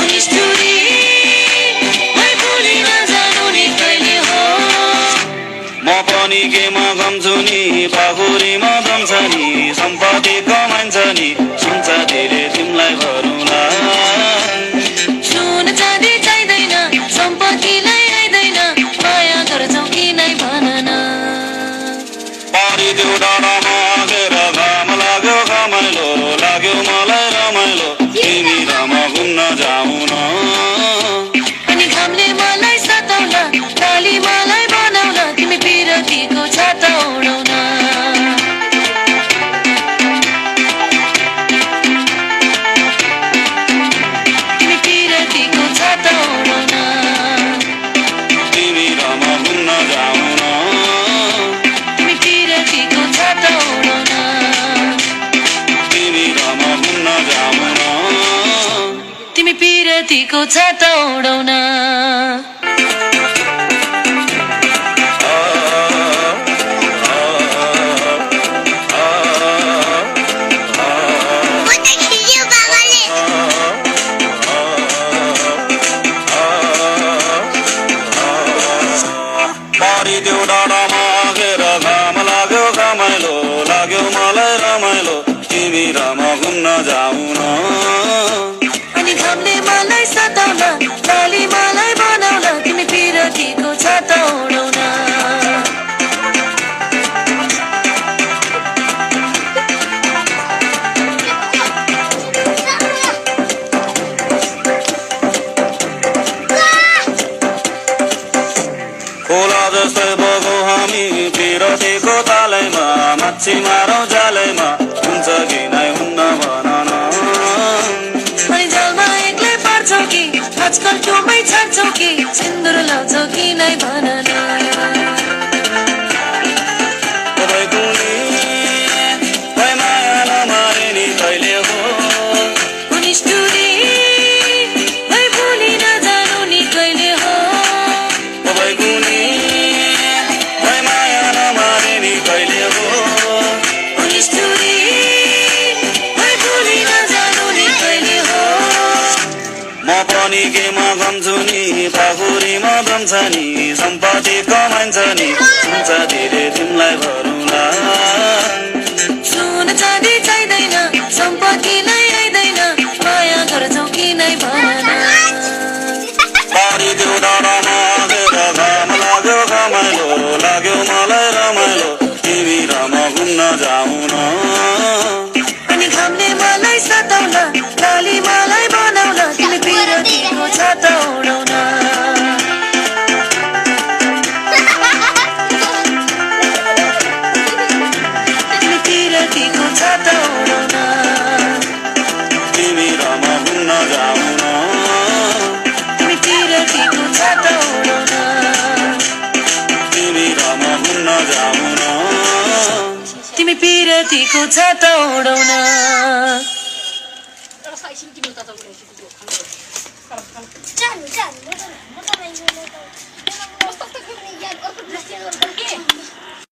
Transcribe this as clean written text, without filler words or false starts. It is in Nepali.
निष्ठुरी है भुली नजानु नि कहिले हो म पनि केमा गम्छु नि पाखुरीमा दम्छ नि सम्पत्ति कमाइन्छ नि सुन्छ धेरै तिमीलाई भरौँला सुन चाँदी चाहिँदैन सम्पत्तिलाई आइदैन माया गर्छौ कि नै भन न परिदेऊ डाँडामा आगेर घाम लाग्यो घमाइलो लाग्यो मलाई रमाइलो तिमी र म घुम्न जाउँ न अनि घामले मलाई सताउला डाली मलाई बनाउला तिमी पिरतीको छाता उडाउन तिमी पिरतीको छाता उडाउन तिमी र म घुम्न जाउँ न तिमी पिरतीको छाता उडाउन तिमी र म घुम्न जाउँ न तिमी पिरतीको छाता उडाउन परिदेऊ डाँडामा आगेर घाम लाग्यो घमाइलो लाग्यो मलाई रमाइलो तिमी र म घुम्न जाउँ न अनि घामले मलाई सताउला डाली मलाई बनाउला तिमी पिरतीको छाता उडाउन खोला जस्तै बगौ हामी पिरतीको तालैमा माछी मारौँ जालैमा हुन्छ कि नै हुन्न भन न अनि जलमा एक्लै पार्छौ कि आजकल टोमै छाड्छौ कि सिन्दुर लाउँछौ कि नै भन न तपाईँ कुनी खै माया नमारे नि कहिले हो निष्ठुरी है भुली नजानु नि कहिले हो तपाईँ कुनी खै माया नमारे नि कहिले हो निष्ठुरी है भुली नजानु नि कहिले हो म पनि केमा गम्छु नि पाखुरीमा दम्छ नि सम्पत्ति कमाइन्छ नि सुन्छ धेरै तिमीलाई भरौँला सुन चाँदी चाहिँदैन सम्पत्तिलाई आइदैन माया गर्छौ कि नै भन न परिदेऊ डाँडामा आगेर घाम लाग्यो घमाइलो लाग्यो मलाई रमाइलो तिमी र म घुम्न जाउँ न अनि घामले मलाई सताउला डाली मलाई बनाउला तिमी पिरतीको छाता उडाउन तिमी पिरतीको छाता उडाउन तिमी र म घुम्न जाउँ न तिमी पिरतीको छाता उडाउन तिमी र म घुम्न जाउँ न तिमी पिरतीको छाता उडाउन Jangan, jangan.